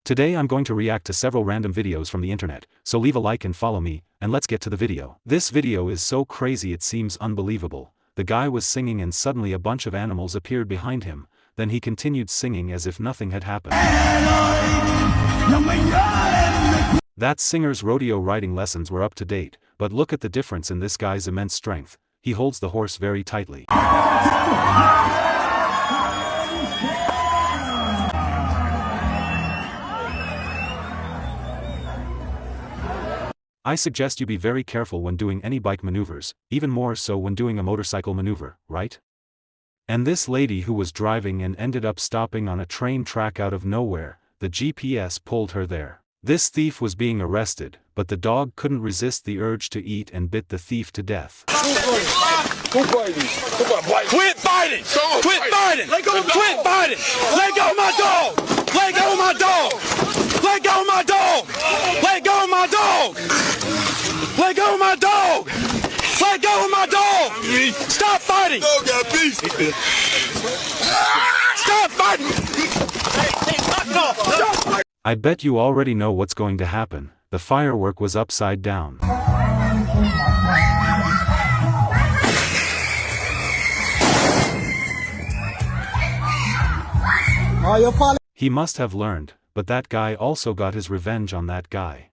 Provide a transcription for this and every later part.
Today I'm going to react to several random videos from the internet, so leave a like and follow me, and let's get to the video. This video is so crazy it seems unbelievable. The guy was singing and suddenly a bunch of animals appeared behind him, then he continued singing as if nothing had happened. That singer's rodeo riding lessons were up to date, but look at the difference in this guy's immense strength. He holds the horse very tightly. I suggest you be very careful when doing any bike maneuvers, even more so when doing a motorcycle maneuver, right? And this lady who was driving and ended up stopping on a train track out of nowhere, the GPS pulled her there. This thief was being arrested, but the dog couldn't resist the urge to eat and bit the thief to death. Quit biting! Quit biting! Quit biting! Let go of my dog! Let go of my dog! Let go of my dog! Let go of my dog! Let go of my dog! Let go of my dog! Stop fighting! Stop fighting! I bet you already know what's going to happen. The firework was upside down. He must have learned, but that guy also got his revenge on that guy.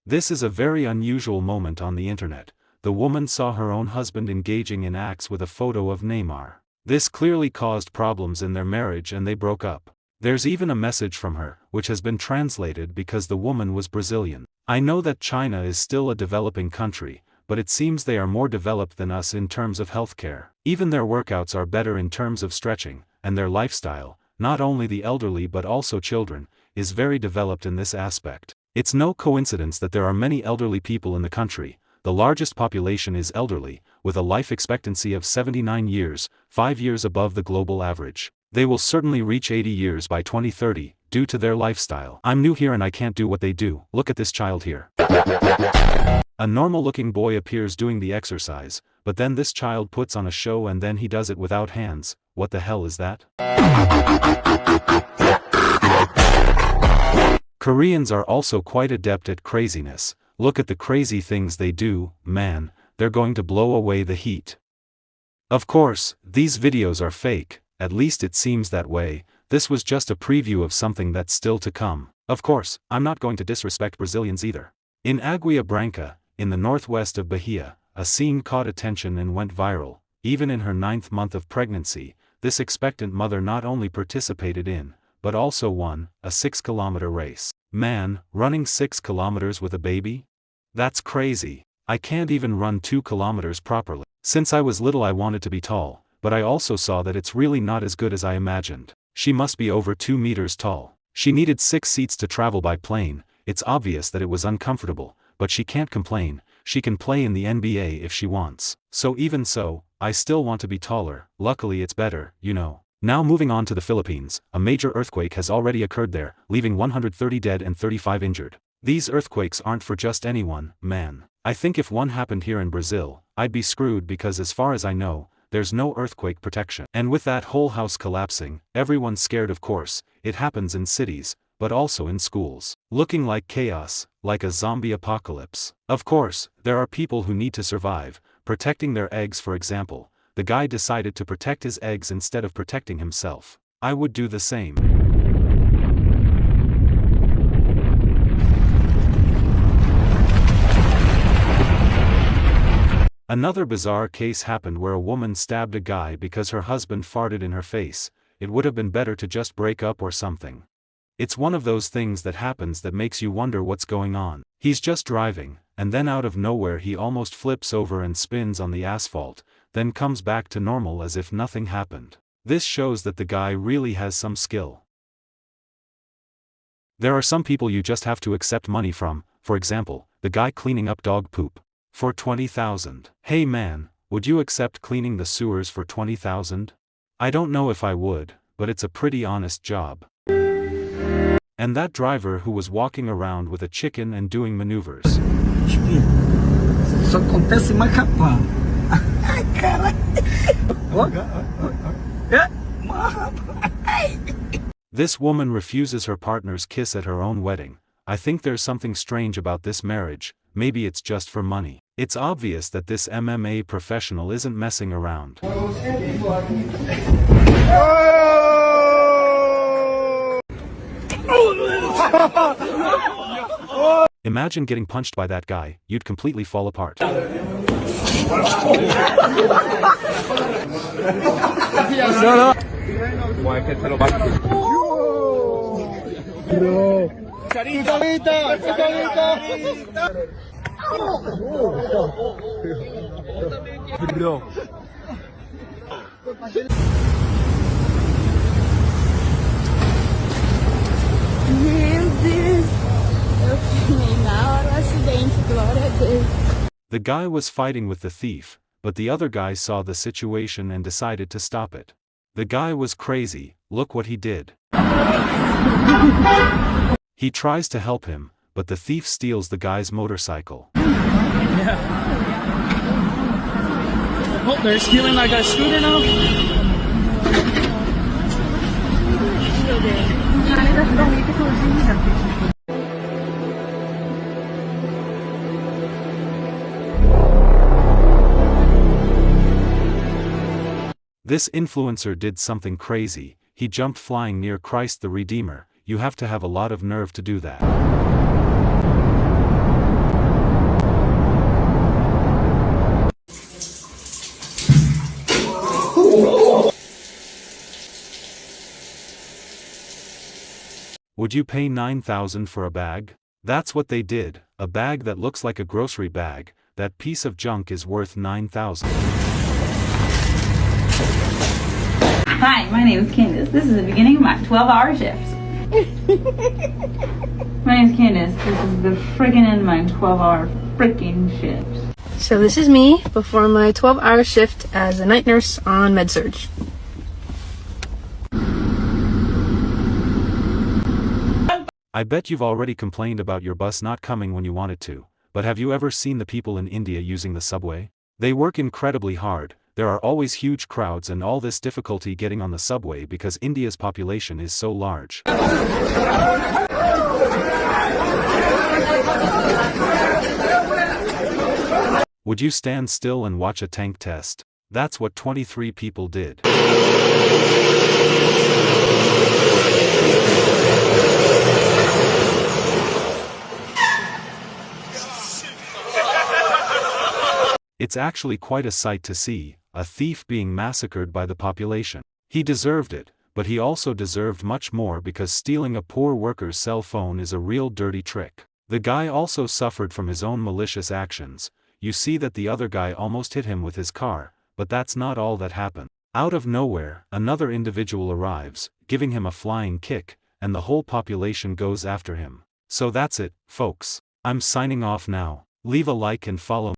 This is a very unusual moment on the internet. The woman saw her own husband engaging in acts with a photo of Neymar. This clearly caused problems in their marriage and they broke up. There's even a message from her, which has been translated because the woman was Brazilian. I know that China is still a developing country, but it seems they are more developed than us in terms of healthcare. Even their workouts are better in terms of stretching, and their lifestyle, not only the elderly but also children, is very developed in this aspect. It's no coincidence that there are many elderly people in the country. The largest population is elderly, with a life expectancy of 79 years, 5 years above the global average. They will certainly reach 80 years by 2030, due to their lifestyle. I'm new here and I can't do what they do. Look at this child here. A normal-looking boy appears doing the exercise, but then this child puts on a show and then he does it without hands. What the hell is that? Koreans are also quite adept at craziness. Look at the crazy things they do, man, they're going to blow away the heat. Of course, these videos are fake, at least it seems that way. This was just a preview of something that's still to come. Of course, I'm not going to disrespect Brazilians either. In Água Branca, in the northwest of Bahia, a scene caught attention and went viral. Even in her 9th month of pregnancy, this expectant mother not only participated in, but also won, a 6-kilometer race. Man, running 6 kilometers with a baby? That's crazy. I can't even run 2 kilometers properly. Since I was little I wanted to be tall, but I also saw that it's really not as good as I imagined. She must be over 2 meters tall. She needed 6 seats to travel by plane. It's obvious that it was uncomfortable, but she can't complain. She can play in the NBA if she wants. So even so, I still want to be taller. Luckily it's better, you know. Now moving on to the Philippines, a major earthquake has already occurred there, leaving 130 dead and 35 injured. These earthquakes aren't for just anyone, man. I think if one happened here in Brazil, I'd be screwed because as far as I know, there's no earthquake protection. And with that whole house collapsing, everyone's scared of course. It happens in cities, but also in schools. Looking like chaos, like a zombie apocalypse. Of course, there are people who need to survive, protecting their eggs for example. The guy decided to protect his eggs instead of protecting himself. I would do the same. Another bizarre case happened where a woman stabbed a guy because her husband farted in her face. It would have been better to just break up or something. It's one of those things that happens that makes you wonder what's going on. He's just driving, and then out of nowhere he almost flips over and spins on the asphalt, then comes back to normal as if nothing happened. This shows that the guy really has some skill. There are some people you just have to accept money from, for example, the guy cleaning up dog poop. For 20,000. Hey man, would you accept cleaning the sewers for 20,000? I don't know if I would, but it's a pretty honest job. And that driver who was walking around with a chicken and doing maneuvers. Só acontece em Macapá. This woman refuses her partner's kiss at her own wedding. I think there's something strange about this marriage, maybe it's just for money. It's obvious that this MMA professional isn't messing around. Imagine getting punched by that guy, you'd completely fall apart. Meu Deus, eu filmei na hora o acidente, glória a Deus. The guy was fighting with the thief, but the other guy saw the situation and decided to stop it. The guy was crazy, look what he did. He tries to help him, but the thief steals the guy's motorcycle. Oh, they're stealing my guy's scooter now? This influencer did something crazy, he jumped flying near Christ the Redeemer. You have to have a lot of nerve to do that. Would you pay $9,000 for a bag? That's what they did, a bag that looks like a grocery bag. That piece of junk is worth $9,000. Hi, my name is Candace. This is the beginning of my 12-hour shift. My name is Candace. This is the freaking end of my 12-hour freaking shift. So this is me before my 12-hour shift as a night nurse on MedSurg. I bet you've already complained about your bus not coming when you want it to, but have you ever seen the people in India using the subway? They work incredibly hard, there are always huge crowds and all this difficulty getting on the subway because India's population is so large. Would you stand still and watch a tank test? That's what 23 people did. It's actually quite a sight to see, a thief being massacred by the population. He deserved it, but he also deserved much more because stealing a poor worker's cell phone is a real dirty trick. The guy also suffered from his own malicious actions. You see that the other guy almost hit him with his car, but that's not all that happened. Out of nowhere, another individual arrives, giving him a flying kick, and the whole population goes after him. So that's it, folks. I'm signing off now. Leave a like and follow.